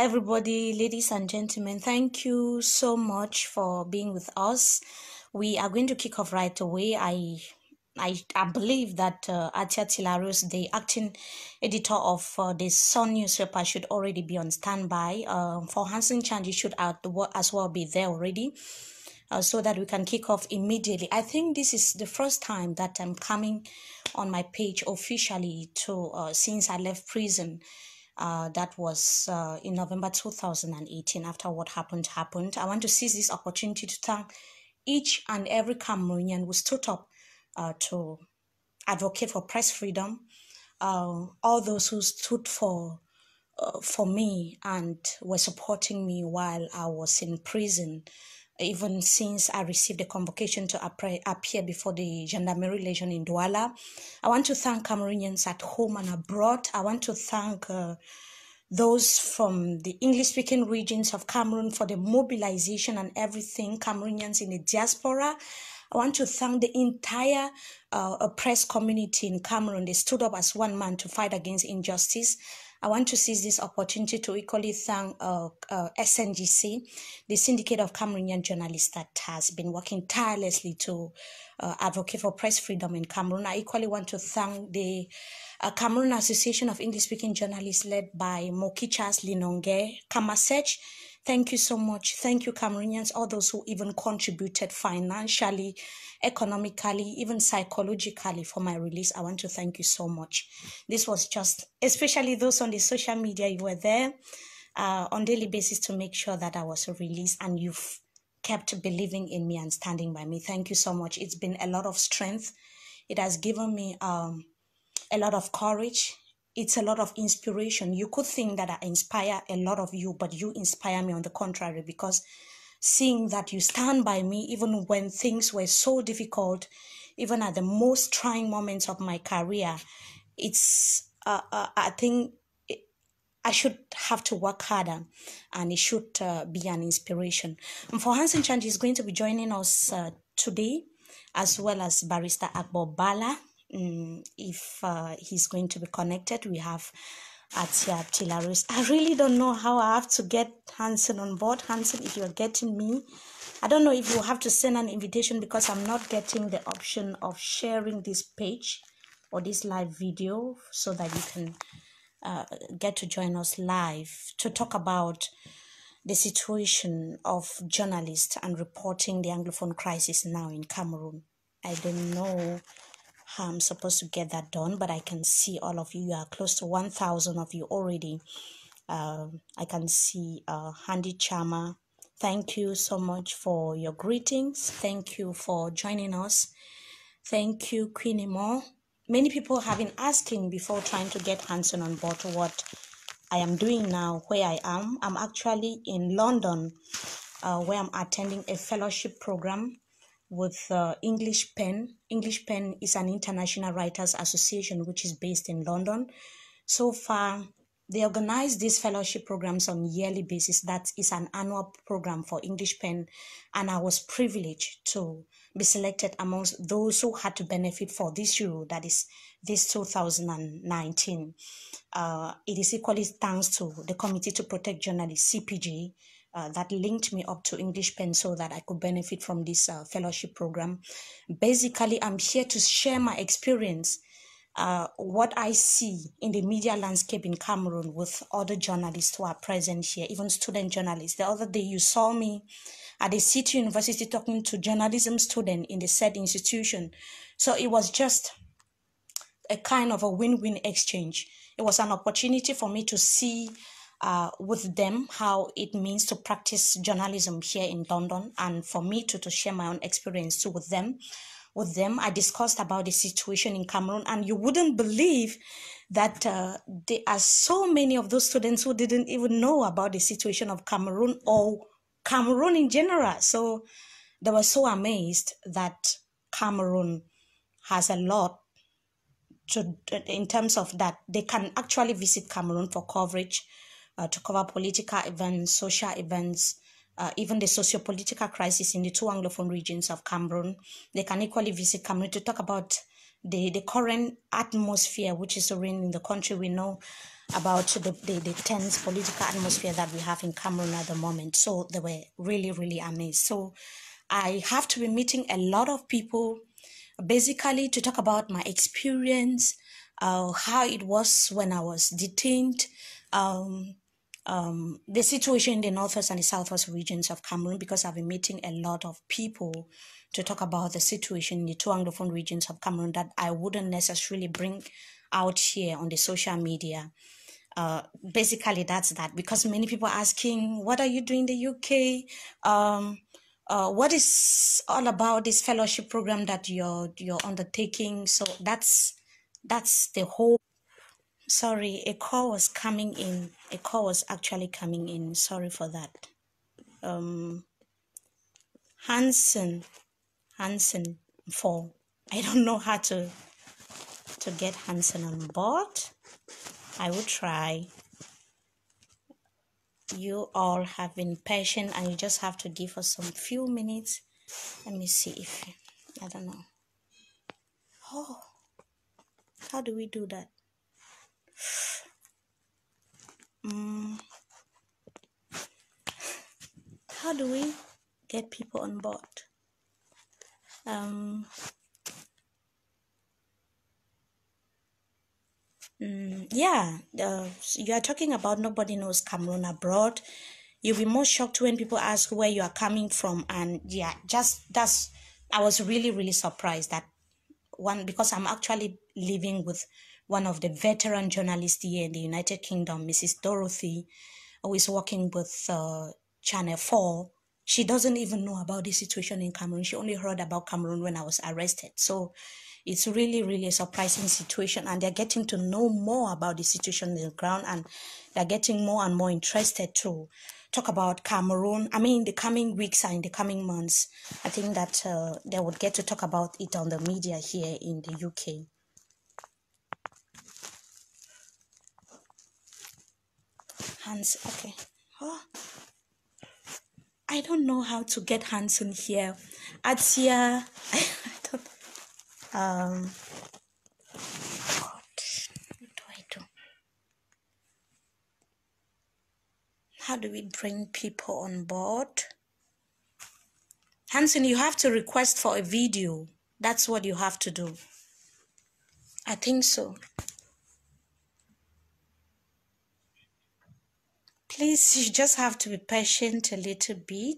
everybody, ladies and gentlemen. Thank you so much for being with us. We are going to kick off right away. I believe that Atia, the acting editor of the Sun newspaper, should already be on standby. For Hanson Chanji should as well be there already, so that we can kick off immediately. I think this is the first time that I'm coming on my page officially to since I left prison. That was in November 2018. After what happened. I want to seize this opportunity to thank each and every Cameroonian who stood up to advocate for press freedom, all those who stood for me and were supporting me while I was in prison, even since I received a convocation to appear before the Gendarmerie Legion in Douala. I want to thank Cameroonians at home and abroad. I want to thank those from the English-speaking regions of Cameroon for the mobilization and everything, Cameroonians in the diaspora. I want to thank the entire press community in Cameroon. They stood up as one man to fight against injustice. I want to seize this opportunity to equally thank SNGC, the Syndicate of Cameroonian Journalists that has been working tirelessly to advocate for press freedom in Cameroon. I equally want to thank the Cameroon Association of English-Speaking Journalists led by Mokichas Linonge Kamasech. Thank you so much. Thank you, Cameroonians, all those who even contributed financially, economically, even psychologically for my release. I want to thank you so much. This was just, especially those on the social media, you were there on daily basis to make sure that I was released, and you've kept believing in me and standing by me. Thank you so much. It's been a lot of strength. It has given me a lot of courage. It's a lot of inspiration. You could think that I inspire a lot of you, but you inspire me on the contrary, because seeing that you stand by me even when things were so difficult, even at the most trying moments of my career, it's I think I should have to work harder, and it should be an inspiration. And for Hanson Chanji is going to be joining us today, as well as Barrister Akbo Bala. If he's going to be connected, we have Atia Tilarus. I really don't know how I have to get Hanson on board. Hanson, if you're getting me, I don't know if you have to send an invitation, because I'm not getting the option of sharing this page or this live video so that you can get to join us live to talk about the situation of journalists and reporting the Anglophone crisis now in Cameroon. I don't know how I'm supposed to get that done, but I can see all of you. You are close to 1,000 of you already. I can see Handy Chama. Thank you so much for your greetings. Thank you for joining us. Thank you, Queenie Moore. Many people have been asking before trying to get Hanson on board what I am doing now, where I am. I'm actually in London, where I'm attending a fellowship program with English Pen. English Pen is an international writers association which is based in London. So far, they organize these fellowship programs on a yearly basis. That is an annual program for English Pen, and I was privileged to be selected amongst those who had to benefit for this year, that is this 2019. It is equally thanks to the Committee to Protect Journalists, CPJ, that linked me up to English Pen so that I could benefit from this fellowship program. Basically, I'm here to share my experience, what I see in the media landscape in Cameroon with other journalists who are present here, even student journalists. The other day, you saw me at the City University talking to journalism students in the said institution. So it was just a kind of a win-win exchange. It was an opportunity for me to see with them how it means to practice journalism here in London, and for me to share my own experience too with them. I discussed about the situation in Cameroon, and you wouldn't believe that there are so many of those students who didn't even know about the situation of Cameroon or Cameroon in general. So they were so amazed that Cameroon has a lot in terms of that they can actually visit Cameroon for coverage, to cover political events, social events, even the socio-political crisis in the two Anglophone regions of Cameroon. They can equally visit Cameroon to talk about the current atmosphere which is reigning in the country. We know about the tense political atmosphere that we have in Cameroon at the moment. So they were really, really amazed. So I have to be meeting a lot of people basically to talk about my experience, how it was when I was detained, the situation in the northwest and the southwest regions of Cameroon, because I've been meeting a lot of people to talk about the situation in the two Anglophone regions of Cameroon that I wouldn't necessarily bring out here on the social media. Basically, that's that, because many people are asking, what are you doing in the UK? What is all about this fellowship program that you're undertaking? So that's the whole. Sorry, a call was coming in. A call was actually coming in. Sorry for that. Hanson Nfor. I don't know how to get Hanson on board. I will try. You all have been patient, and you just have to give us some few minutes. Let me see if I don't know. Oh, how do we do that? How do we get people on board? Yeah, you are talking about nobody knows Cameroon abroad. You'll be more shocked when people ask where you are coming from, and yeah, I was really, really surprised that one, because I'm actually living with one of the veteran journalists here in the United Kingdom, Mrs. Dorothy, who is working with Channel 4. She doesn't even know about the situation in Cameroon. She only heard about Cameroon when I was arrested. So it's really, really a surprising situation, and they're getting to know more about the situation on the ground, and they're getting more and more interested to talk about Cameroon. I mean, in the coming weeks and in the coming months, I think that they would get to talk about it on the media here in the UK. Hanson, okay. Oh, I don't know how to get Hanson here. Atia, I don't. God, what do I do? How do we bring people on board? Hanson, you have to request for a video. That's what you have to do. I think so. Please, you just have to be patient a little bit.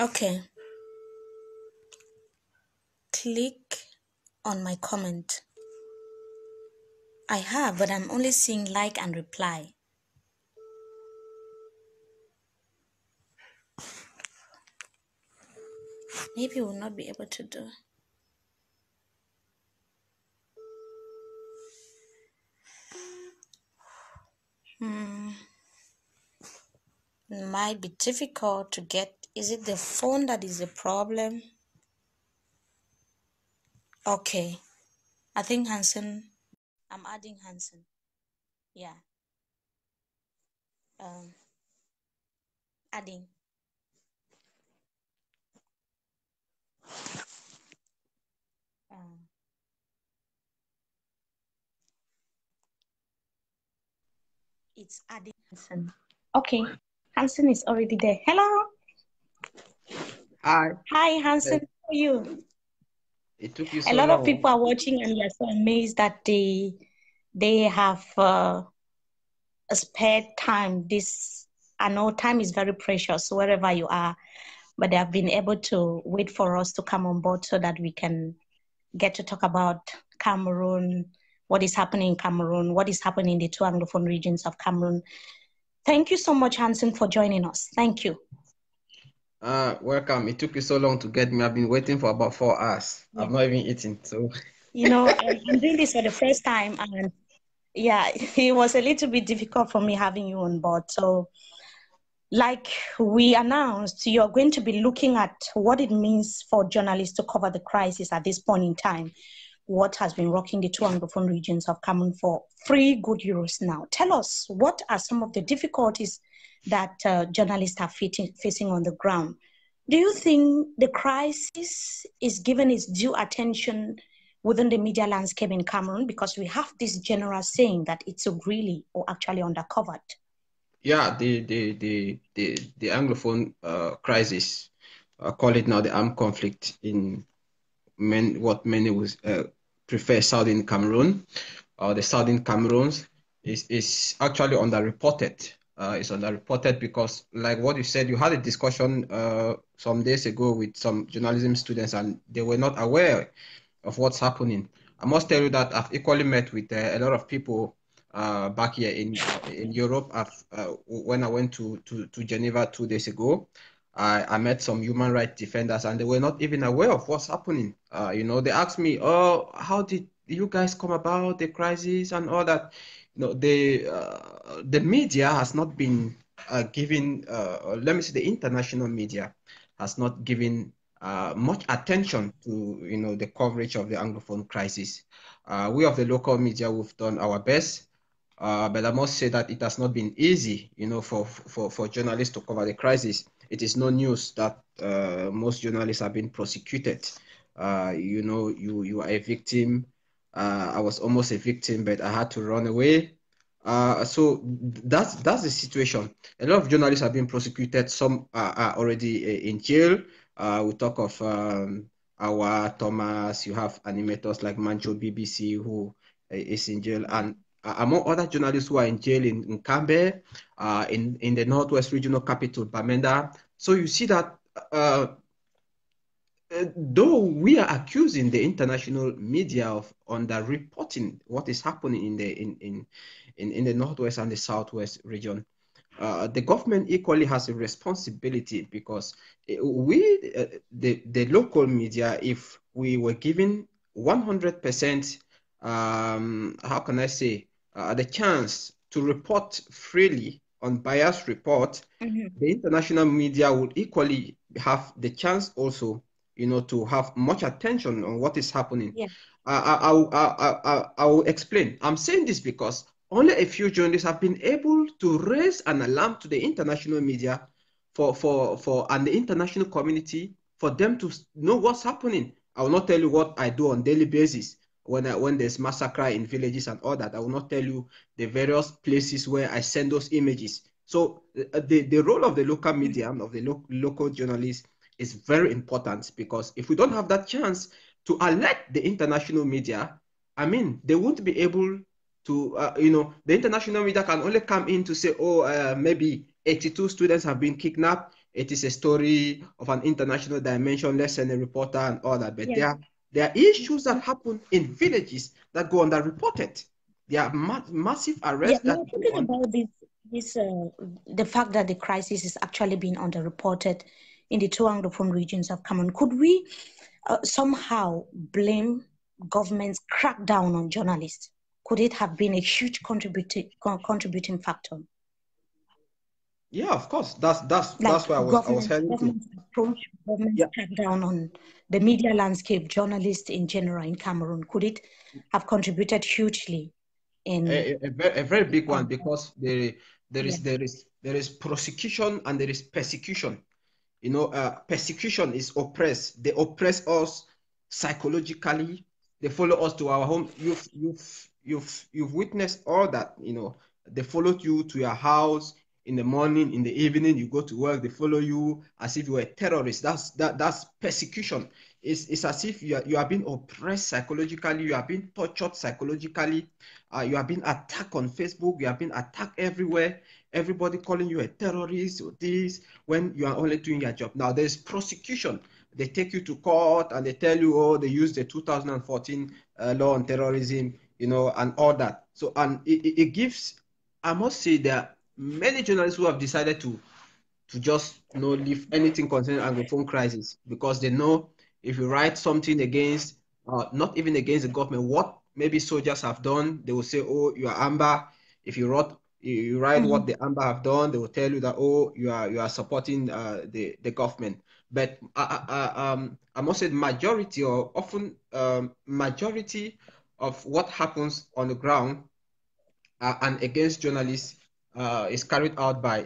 Okay. Click on my comment. I have, but I'm only seeing like and reply. Maybe we'll not be able to do. It might be difficult to get. Is it the phone that is the problem? Okay. I think Hanson. I'm adding Hanson. Yeah. Adding. It's adding Hanson. Okay. Hanson is already there. Hello. Hi. Hi, Hanson. How are you? It took you so A lot long. of people are watching, and you're so amazed that they have spared time. I know time is very precious wherever you are, but they have been able to wait for us to come on board so that we can get to talk about Cameroon, what is happening in Cameroon, what is happening in the two Anglophone regions of Cameroon. Thank you so much, Hanson, for joining us. Thank you. Welcome. It took you so long to get me. I've been waiting for about 4 hours. Yeah. I've not even eaten, so. You know, I'm doing this for the first time, and yeah, it was a little bit difficult for me having you on board. So, like we announced, you're going to be looking at what it means for journalists to cover the crisis at this point in time, what has been rocking the two Anglophone regions of Cameroon for 3 good years now. Tell us, what are some of the difficulties that journalists are facing on the ground? Do you think the crisis is given its due attention within the media landscape in Cameroon? Because we have this general saying that it's really or actually undercovered. Yeah, the Anglophone crisis, call it now the armed conflict in what many would prefer Southern Cameroon, or the Southern Cameroons, is actually underreported. It's underreported because, like what you said, you had a discussion some days ago with some journalism students, and they were not aware of what's happening. I must tell you that I've equally met with a lot of people back here in Europe. When I went to Geneva 2 days ago, I met some human rights defenders, and they were not even aware of what's happening. They asked me, "Oh, how did you guys come about the crisis and all that?" The media has not been giving. Let me say, the international media has not given much attention to the coverage of the Anglophone crisis. We of the local media, we've done our best, but I must say that it has not been easy, for journalists to cover the crisis. It is no news that most journalists have been prosecuted. You are a victim. I was almost a victim, but I had to run away. So that's the situation. A lot of journalists have been prosecuted. Some are already in jail. We talk of our Thomas. You have animators like Mancho BBC who is in jail, and among other journalists who are in jail in Cambe, in the Northwest Regional Capital, Bamenda. So you see that though we are accusing the international media of underreporting what is happening in the Northwest and the Southwest region, the government equally has a responsibility, because the local media, if we were given 100%, how can I say, the chance to report freely on biased report, the international media would equally have the chance also, to have much attention on what is happening. Yeah. I will explain. I'm saying this because only a few journalists have been able to raise an alarm to the international media and the international community, for them to know what's happening. I will not tell you what I do on daily basis when there's massacre in villages and all that. I will not tell you the various places where I send those images. So the role of the local media and of the local journalists is very important, because if we don't have that chance to alert the international media, I mean, they won't be able to, the international media can only come in to say, oh, maybe 82 students have been kidnapped. It is a story of an international dimension. Let's send a reporter and all that. But Yeah. there are issues that happen in villages that go underreported. There are massive Yeah, arrests that now go talking on. about this the fact that the crisis is actually being underreported in the two Anglophone regions of Cameroon, could we somehow blame government's crackdown on journalists? Could it have been a huge contributing factor? Yeah, of course. That's Like where I was heading to. government's approach, government's Yeah, crackdown on the media landscape, journalists in general in Cameroon, could it have contributed hugely in a very big one, um because yeah, there is prosecution and there is persecution. Persecution is oppress. They oppress us psychologically. They follow us to our home. You've witnessed all that. They followed you to your house in the morning, in the evening. You go to work. They follow you as if you were a terrorist. That's persecution. It's as if you are being oppressed psychologically. You are being tortured psychologically. You are being attacked on Facebook. You are being attacked everywhere. Everybody calling you a terrorist or this, when you are only doing your job. Now there's prosecution. They take you to court and they tell you, oh, they use the 2014 law on terrorism, and all that. So, and it gives, I must say, there are many journalists who have decided to just leave anything concerning Anglophone crisis, because they know if you write something against, not even against the government, what maybe soldiers have done, they will say, oh, you are Amber. If you write what mhm, the Amber have done, they will tell you that, oh, you are supporting the government. But I must say, majority, or often majority of what happens on the ground and against journalists is carried out by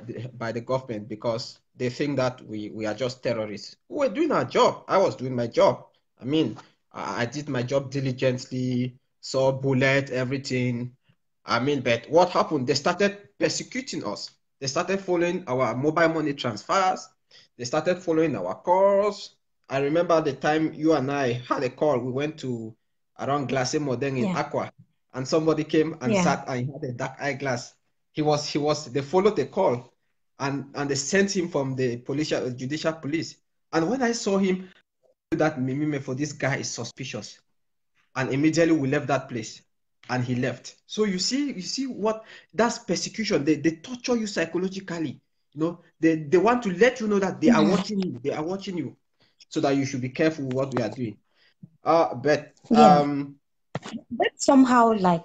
the government, because they think that we are just terrorists. We were doing our job. I was doing my job. I mean, I did my job diligently, saw bullet, everything. I mean, but what happened? They started persecuting us. They started following our mobile money transfers. They started following our calls. I remember the time you and I had a call. We went to around Glace Modeng in Yeah. Aqua, and somebody came and Yeah. sat and he had a dark eyeglass. They followed the call and they sent him from the judicial police. And when I saw him, that Mimime for this guy is suspicious. And immediately we left that place and he left. So you see what that's persecution. They torture you psychologically. You know, they want to let you know that they are watching you. They are watching you, so that you should be careful with what we are doing. But Yeah. But somehow, like,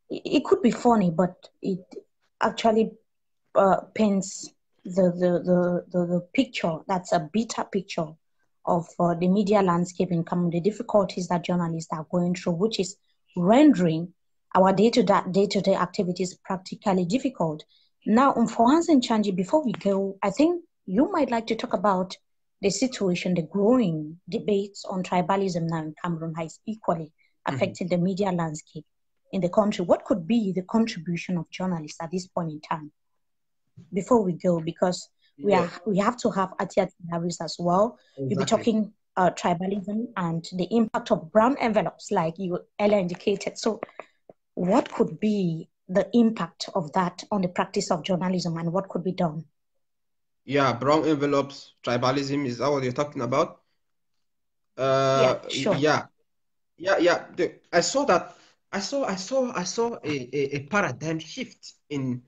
it could be funny, but it actually paints the picture that's a bitter picture of the media landscape in Cameroon, the difficulties that journalists are going through, which is rendering our day-to-day activities practically difficult. Now, for Hanson Chanji, before we go, I think you might like to talk about the situation, the growing debates on tribalism now in Cameroon has equally affected the media landscape in the country. What could be the contribution of journalists at this point in time? Before we go, because we have to have Atia as well. You'll be exactly. talking tribalism and the impact of brown envelopes, like you earlier indicated. So, what could be the impact of that on the practice of journalism, and what could be done? Yeah, brown envelopes, tribalism, is that what you're talking about? Yeah, sure. I saw that. I saw a paradigm shift in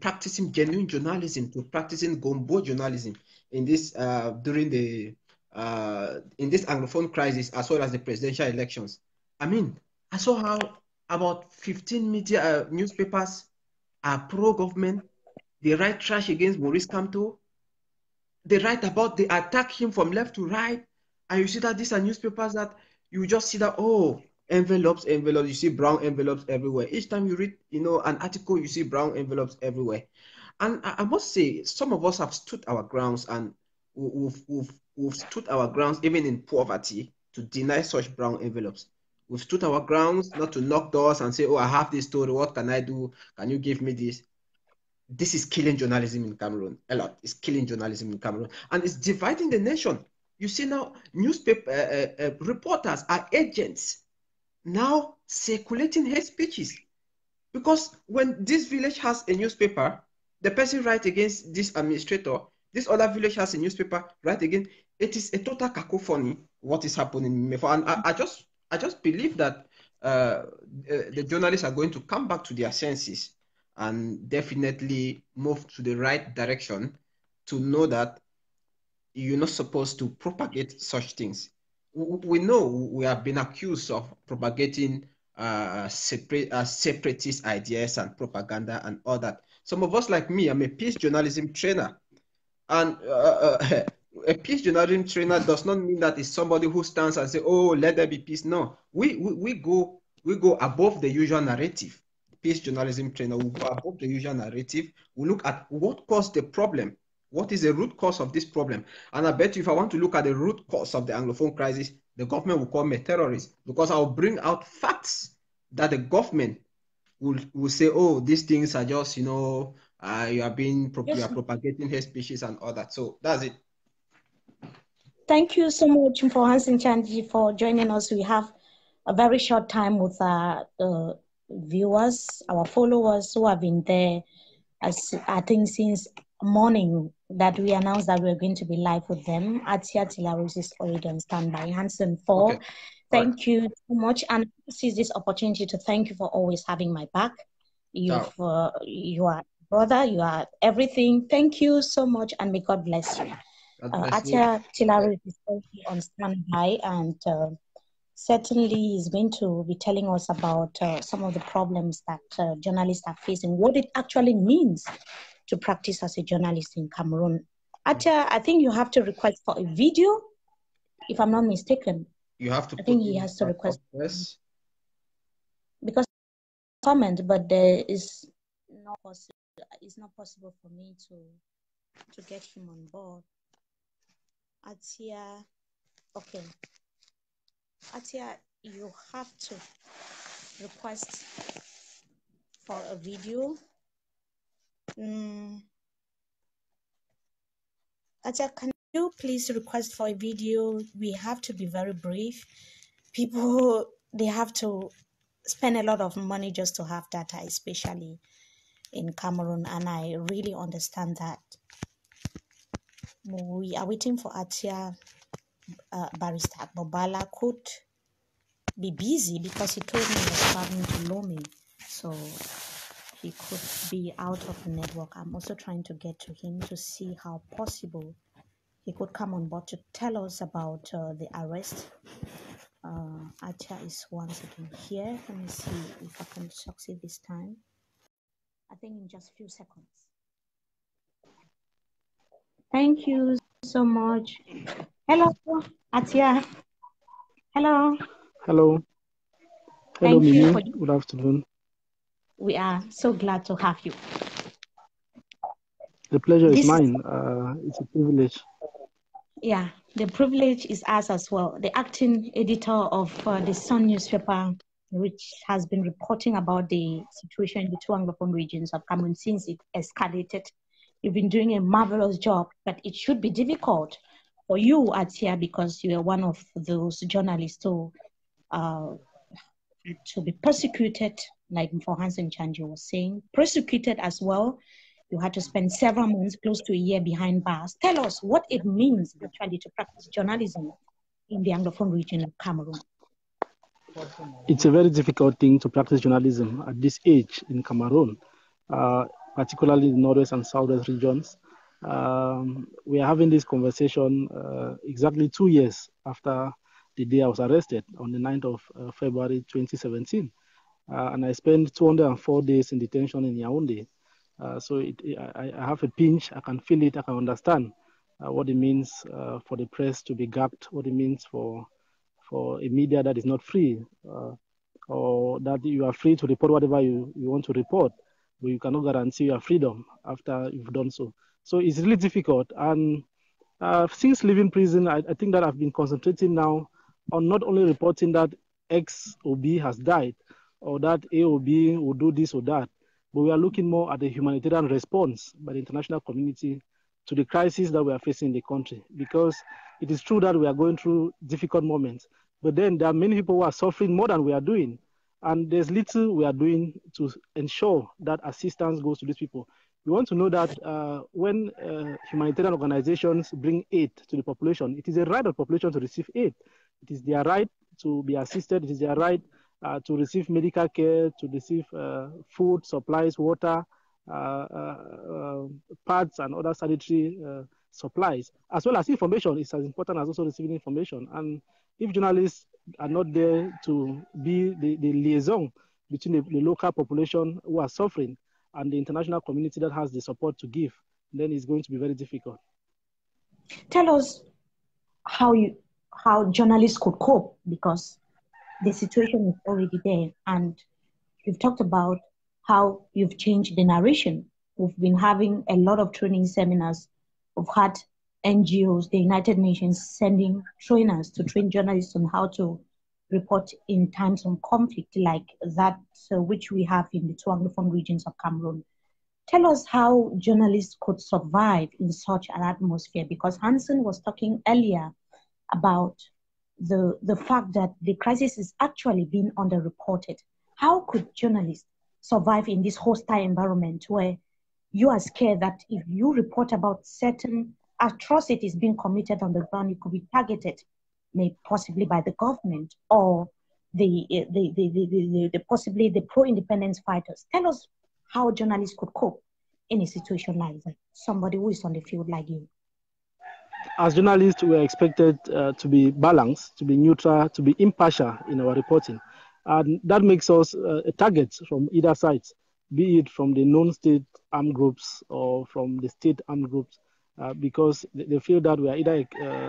practicing genuine journalism to practicing gombo journalism in this during the in this Anglophone crisis as well as the presidential elections. I mean, I saw how about 15 media newspapers are pro-government. They write trash against Maurice Kamto. They write about, they attack him from left to right. And you see that these are newspapers that you just see that, oh, envelopes, envelopes, you see brown envelopes everywhere. Each time you read, an article, you see brown envelopes everywhere. And I must say, some of us have stood our grounds and we've stood our grounds even in poverty to deny such brown envelopes. We've stood our grounds not to knock doors and say, oh, I have this story, what can I do? Can you give me this? This is killing journalism in Cameroon. A lot is killing journalism in Cameroon, and it's dividing the nation. You see now, newspaper reporters are agents now circulating hate speeches, because when this village has a newspaper, the person write against this administrator. This other village has a newspaper, write again. It is a total cacophony what is happening in Mefo, and I just believe that the journalists are going to come back to their senses and definitely move to the right direction to know that you're not supposed to propagate such things. We know we have been accused of propagating separatist ideas and propaganda and all that. Some of us, like me, I'm a peace journalism trainer. And a peace journalism trainer does not mean that it's somebody who stands and say, "Oh, let there be peace." No, we go above the usual narrative. Peace journalism trainer will go above the usual narrative. We look at what caused the problem. What is the root cause of this problem? And I bet you, if I want to look at the root cause of the Anglophone crisis, the government will call me a terrorist, because I'll bring out facts that the government will say, "Oh, these things are just, you are propagating hate speeches and all that." So that's it. Thank you so much for Hanson Chanji for joining us. We have a very short time with our viewers, our followers who have been there, as I think since morning that we announced that we're going to be live with them. Atia Tilaros is already on standby. Hanson Okay. 4, All right. thank you so much. And I seize this opportunity to thank you for always having my back. You are brother, you are everything. Thank you so much, and may God bless you. God bless you. Atia Tilaros is already on standby, and certainly is going to be telling us about some of the problems that journalists are facing, what it actually means to practice as a journalist in Cameroon. Atia, I think you have to request for a video, if I'm not mistaken. You have to I think put he me has to up request first. because comment, but there is no possible. It's not possible for me to to get him on board. Atia, okay. Atia, you have to request for a video. Atia, can you please request for a video? We have to be very brief. People, they have to spend a lot of money just to have data, especially in Cameroon, and I really understand that. We are waiting for Atia. Barrister Bobala could be busy because he told me he was traveling to Lomé, so he could be out of the network. I'm also trying to get to him to see how possible he could come on board to tell us about the arrest. Atia is once again here. Let me see if I can succeed this time. I think in just a few seconds. Thank you so much. Hello, Atia. Hello. Hello. Hello, Thank you for. Good afternoon. We are so glad to have you. The pleasure is mine. It's a privilege. Yeah, the privilege is ours as well. The acting editor of the Sun newspaper, which has been reporting about the situation in the two Anglophone regions of Cameroon since it escalated. You've been doing a marvelous job, but it should be difficult for you, Atia, because you are one of those journalists who had to be persecuted, like for Hanson Chanji was saying, persecuted as well. You had to spend several months, close to a year behind bars. Tell us what it means actually to practice journalism in the Anglophone region of Cameroon. It's a very difficult thing to practice journalism at this age in Cameroon, particularly the northwest and southwest regions. We are having this conversation exactly 2 years after the day I was arrested on the 9th of February 2017. And I spent 204 days in detention in Yaoundé. So I have a pinch, I can feel it, I can understand what it means for the press to be gagged, what it means for a media that is not free, or that you are free to report whatever you want to report, but you cannot guarantee your freedom after you've done so. So it's really difficult. And since leaving prison, I think that I've been concentrating now on not only reporting that X or B has died, or that A or B will do this or that, but we are looking more at the humanitarian response by the international community to the crisis that we are facing in the country. Because it is true that we are going through difficult moments, but then there are many people who are suffering more than we are doing. And there's little we are doing to ensure that assistance goes to these people. We want to know that when humanitarian organizations bring aid to the population, it is a right of the population to receive aid. It is their right to be assisted. It is their right to receive medical care, to receive food, supplies, water, pads, and other sanitary supplies, as well as information. It's as important as also receiving information. And if journalists are not there to be the liaison between the local population who are suffering and the international community that has the support to give, then it's going to be very difficult. Tell us how journalists could cope, because the situation is already there, and you've talked about how you've changed the narration. We've been having a lot of training seminars. We've had NGOs, the United Nations, sending trainers to train journalists on how to report in times of conflict like that which we have in the two Anglophone regions of Cameroon. Tell us how journalists could survive in such an atmosphere, because Hanson was talking earlier about the fact that the crisis is actually being underreported. How could journalists survive in this hostile environment where you are scared that if you report about certain atrocities being committed on the ground, you could be targeted, maybe possibly by the government or possibly the pro-independence fighters? Tell us how journalists could cope in a situation like that, somebody who is on the field like you. As journalists, we are expected to be balanced, to be neutral, to be impartial in our reporting. And that makes us a target from either side, be it from the non-state armed groups or from the state armed groups, because they feel that we are either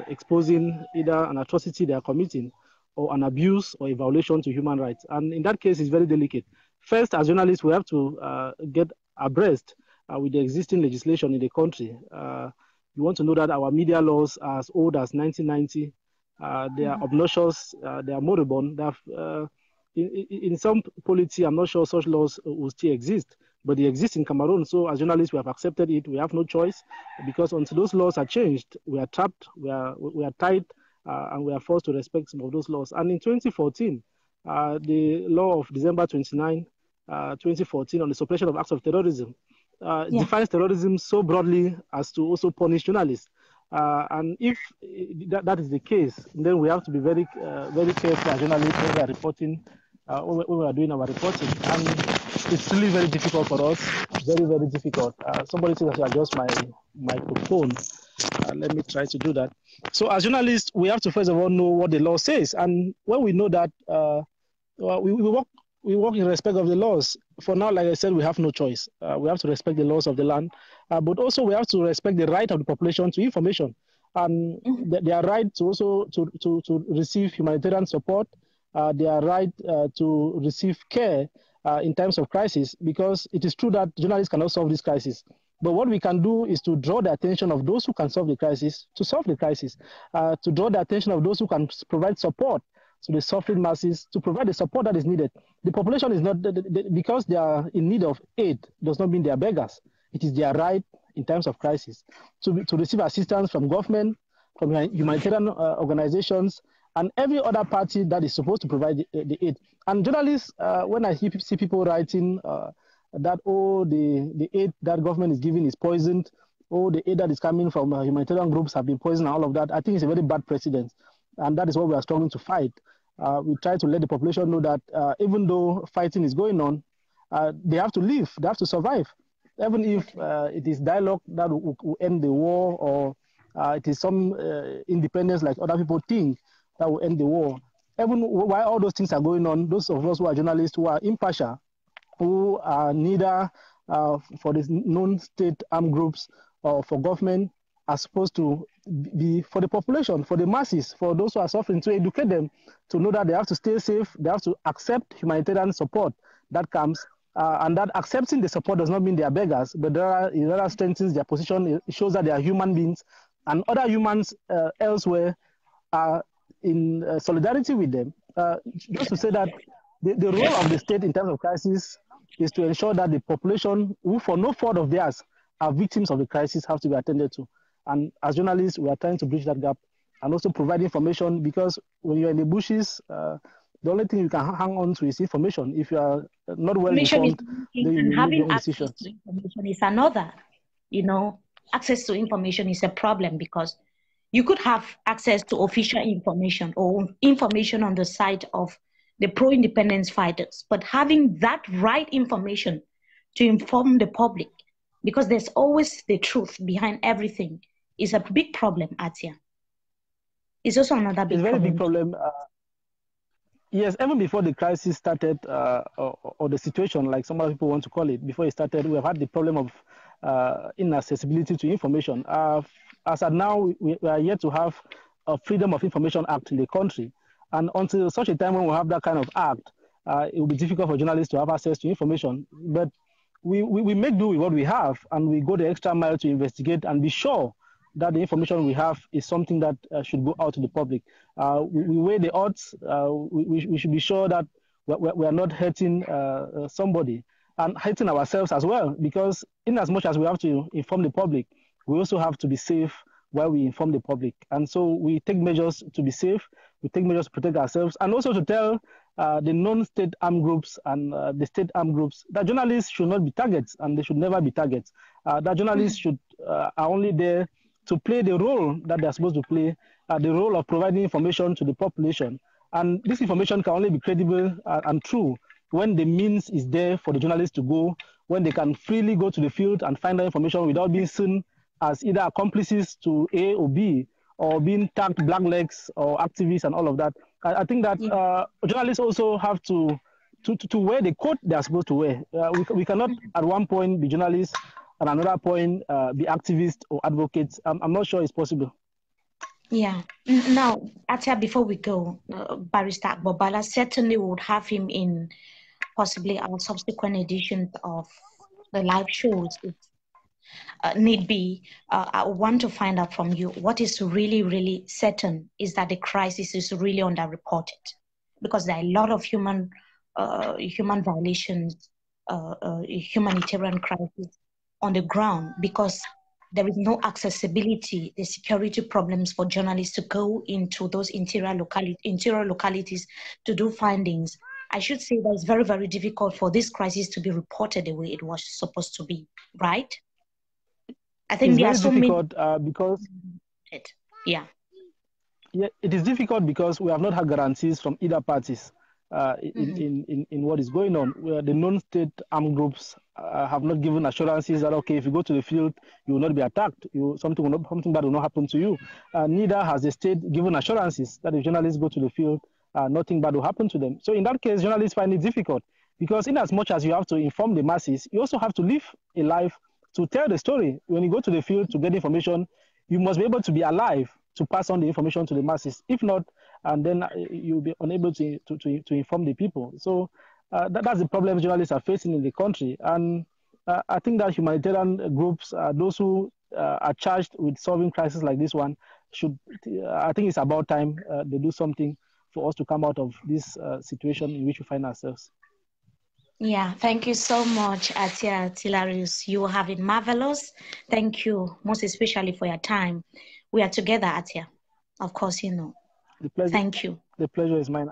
exposing either an atrocity they are committing or an abuse or a violation to human rights. And in that case, it's very delicate. First, as journalists, we have to get abreast with the existing legislation in the country. You want to know that our media laws are as old as 1990. They are obnoxious, they are moribund. In some polity, I'm not sure such laws will still exist, but they exist in Cameroon. So as journalists, we have accepted it. We have no choice, because until those laws are changed, we are trapped, we are tied, and we are forced to respect some of those laws. And in 2014, the law of December 29, 2014 on the suppression of acts of terrorism defines terrorism so broadly as to also punish journalists. And if that is the case, then we have to be very careful as journalists when we are reporting, when we are doing our reporting. And it's really very difficult for us, very difficult. Somebody says I should adjust my microphone. Let me try to do that. So as journalists, we have to first of all know what the law says. And when we know that, we work in respect of the laws. For now, like I said, we have no choice. We have to respect the laws of the land, but also we have to respect the right of the population to information, and their right to also to receive humanitarian support, their right to receive care in times of crisis, because it is true that journalists cannot solve this crisis. But what we can do is to draw the attention of those who can solve the crisis, to solve the crisis, to draw the attention of those who can provide support to the suffering masses, to provide the support that is needed. The population is not, because they are in need of aid, does not mean they are beggars. It is their right in times of crisis to receive assistance from government, from humanitarian organizations, and every other party that is supposed to provide the aid. And journalists, when I see people writing that, oh, the aid that government is giving is poisoned, oh, the aid that is coming from humanitarian groups have been poisoned, and all of that, I think it's a very bad precedent. And that is what we are struggling to fight. We try to let the population know that even though fighting is going on, they have to live, they have to survive. Even if it is dialogue that will end the war, or it is some independence like other people think that will end the war. Even while all those things are going on, those of us who are journalists, who are impartial, who are neither for the non-state armed groups or for government, are supposed to be for the population, for the masses, for those who are suffering, to educate them, to know that they have to stay safe, they have to accept humanitarian support that comes, and that accepting the support does not mean they are beggars, but it rather strengthens their position. It shows that they are human beings, and other humans elsewhere are in solidarity with them. Just to say that the role of the state in times of crisis is to ensure that the population, who for no fault of theirs are victims of the crisis, have to be attended to. And as journalists, we are trying to bridge that gap and also provide information, because when you're in the bushes, the only thing you can hang on to is information. If you are not well informed, then you will make wrong decisions. Access to information is another. Access to information is a problem, because you could have access to official information or information on the side of the pro-independence fighters, but having that right information to inform the public, because there's always the truth behind everything, is a big problem, Atia. It's also another big problem. It's a very big problem. Yes, even before the crisis started, or the situation, like some other people want to call it, before it started, we have had the problem of inaccessibility to information. As of now, we are yet to have a Freedom of Information Act in the country. And until such a time when we have that kind of act, it will be difficult for journalists to have access to information. But we make do with what we have, and we go the extra mile to investigate and be sure that the information we have is something that should go out to the public. We weigh the odds. We should be sure that we are not hurting somebody and hurting ourselves as well, because in as much as we have to inform the public, we also have to be safe while we inform the public. And so we take measures to be safe, we take measures to protect ourselves, and also to tell the non-state armed groups and the state armed groups that journalists should not be targets, and they should never be targets. That journalists are only there to play the role that they're supposed to play, the role of providing information to the population. And this information can only be credible and true when the means is there for the journalists to go, when they can freely go to the field and find that information without being seen as either accomplices to A or B, or being tagged blacklegs or activists and all of that. I think that journalists also have to wear the coat they are supposed to wear. We cannot at one point be journalists, at another point be activists or advocates. I'm not sure it's possible. Yeah. Now, Atia, before we go, Barrister Bobala, certainly would have him in possibly our subsequent editions of the live shows, if need be, I want to find out from you what is really, really certain is that the crisis is really underreported, because there are a lot of human violations, humanitarian crisis on the ground, because there is no accessibility, the security problems for journalists to go into those interior localities to do findings. I should say that it's very, very difficult for this crisis to be reported the way it was supposed to be, right? I think It's there are very so many. difficult because Yeah. Yeah, it is difficult because we have not had guarantees from either parties in what is going on. Where the non-state armed groups have not given assurances that, okay, if you go to the field, you will not be attacked. Something bad will not happen to you. Neither has the state given assurances that if journalists go to the field, nothing bad will happen to them. So in that case, journalists find it difficult because in as much as you have to inform the masses, you also have to live a life to tell the story. When you go to the field to get information, you must be able to be alive to pass on the information to the masses. If not, and then you'll be unable to inform the people. So that's the problem journalists are facing in the country. And I think that humanitarian groups, those who are charged with solving crises like this one, I think it's about time they do something for us to come out of this situation in which we find ourselves. Yeah, thank you so much, Atia Tilarius. You have been marvelous. Thank you, most especially for your time. We are together, Atia. Of course, you know. The pleasure, thank you. The pleasure is mine.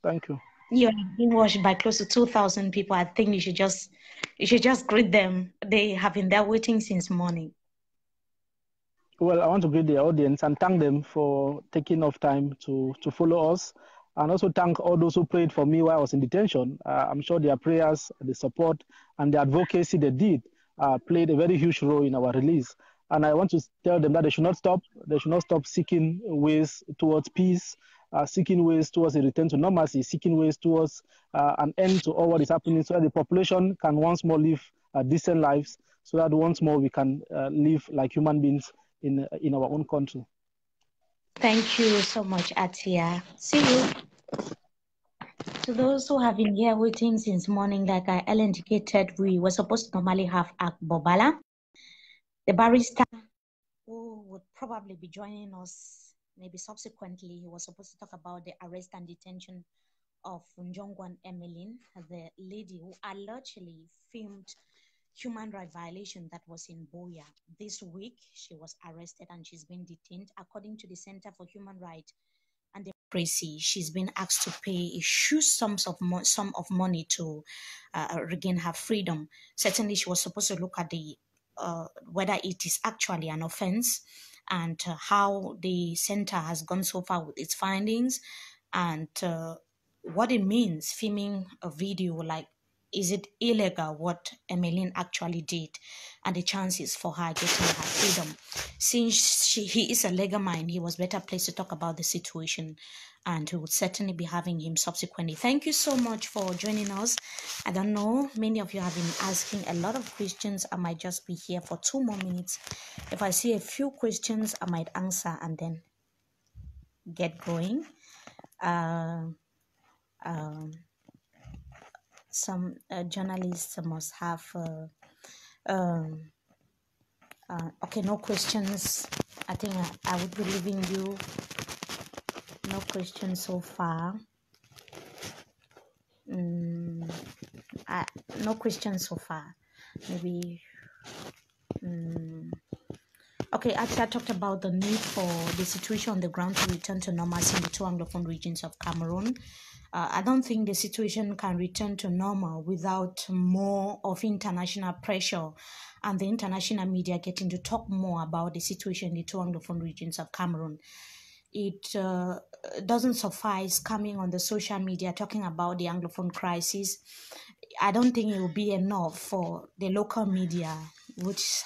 Thank you. You're being watched by close to 2,000 people. I think you should just greet them. They have been there waiting since morning. Well, I want to greet the audience and thank them for taking enough time to follow us. And also thank all those who prayed for me while I was in detention. I'm sure their prayers, the support, and the advocacy they did played a very huge role in our release. And I want to tell them that they should not stop. They should not stop seeking ways towards peace, seeking ways towards a return to normalcy, seeking ways towards an end to all what is happening so that the population can once more live decent lives, so that once more we can live like human beings in our own country. Thank you so much, Atia. See you. To those who have been here waiting since morning, like I indicated, we were supposed to normally have Bobala, the barrister who would probably be joining us maybe subsequently. He was supposed to talk about the arrest and detention of Njongwan Emmeline, the lady who allegedly filmed human rights violation that was in Boya. This week, she was arrested and she's been detained. According to the Center for Human Rights and Democracy, she's been asked to pay a huge sum of money to regain her freedom. Certainly, she was supposed to look at the whether it is actually an offense and how the center has gone so far with its findings and what it means filming a video. Like, is it illegal what Emmeline actually did, and the chances for her getting her freedom? Since he is a legal mind, he was better placed to talk about the situation, and we would certainly be having him subsequently. Thank you so much for joining us. I don't know, many of you have been asking a lot of questions. I might just be here for 2 more minutes. If I see a few questions, I might answer and then get going. Some journalists must have okay, no questions. I think I would be leaving you. No questions so far. No questions so far. Maybe okay, actually I talked about the need for the situation on the ground to return to normalcy in the 2 Anglophone regions of Cameroon. I don't think the situation can return to normal without more of international pressure and the international media getting to talk more about the situation in the 2 Anglophone regions of Cameroon. It doesn't suffice coming on the social media talking about the Anglophone crisis. I don't think it will be enough for the local media, which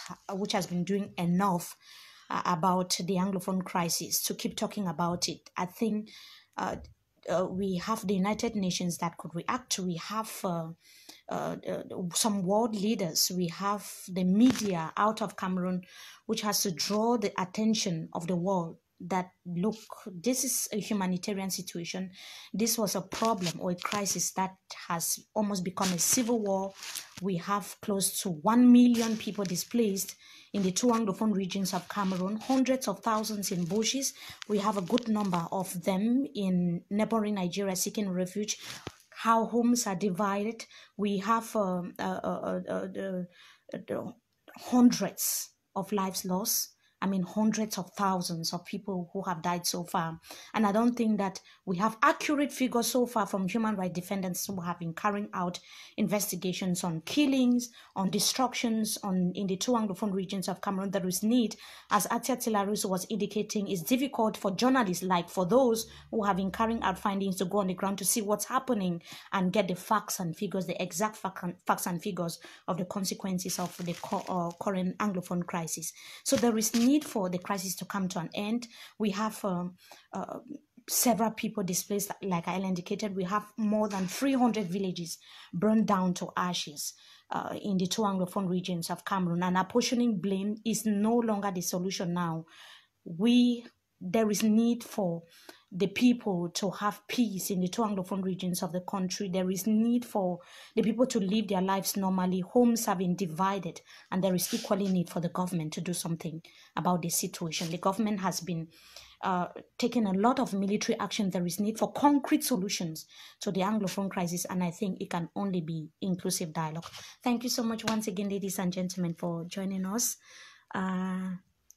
has been doing enough about the Anglophone crisis, to keep talking about it. I think we have the United Nations that could react. We have some world leaders. We have the media out of Cameroon, which has to draw the attention of the world that, look, this is a humanitarian situation. This was a problem or a crisis that has almost become a civil war. We have close to 1 million people displaced in the 2 Anglophone regions of Cameroon, hundreds of thousands in bushes. We have a good number of them in neighboring Nigeria seeking refuge. How homes are divided. We have hundreds of lives lost. I mean, hundreds of thousands of people who have died so far. And I don't think that we have accurate figures so far from human rights defenders who have been carrying out investigations on killings, on destructions in the 2 Anglophone regions of Cameroon. There is need, as Atia was indicating, it's difficult for journalists, like for those who have been carrying out findings, to go on the ground to see what's happening and get the facts and figures, the exact facts and figures of the consequences of the current Anglophone crisis. So there is need for the crisis to come to an end. We have several people displaced, like I indicated. We have more than 300 villages burned down to ashes in the 2 Anglophone regions of Cameroon, and apportioning blame is no longer the solution now. There is need for the people to have peace in the 2 Anglophone regions of the country. There is need for the people to live their lives normally. Homes have been divided, and there is equally need for the government to do something about this situation. The government has been taking a lot of military action. There is need for concrete solutions to the Anglophone crisis, and I think it can only be inclusive dialogue. Thank you so much once again, ladies and gentlemen, for joining us.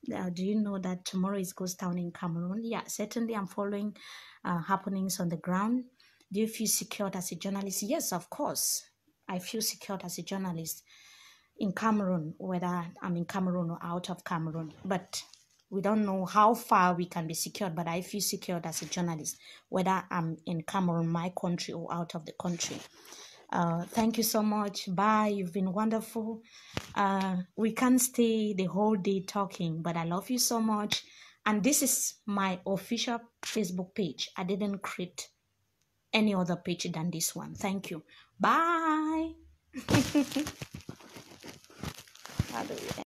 Do you know that tomorrow is Ghost Town in Cameroon? Yeah, certainly I'm following happenings on the ground. Do you feel secured as a journalist? Yes, of course. I feel secured as a journalist in Cameroon, whether I'm in Cameroon or out of Cameroon. But we don't know how far we can be secured, but I feel secured as a journalist, whether I'm in Cameroon, my country, or out of the country. Thank you so much. Bye. You've been wonderful. We can't stay the whole day talking, but I love you so much. And this is my official Facebook page. I didn't create any other page than this one. Thank you. Bye. How do we end?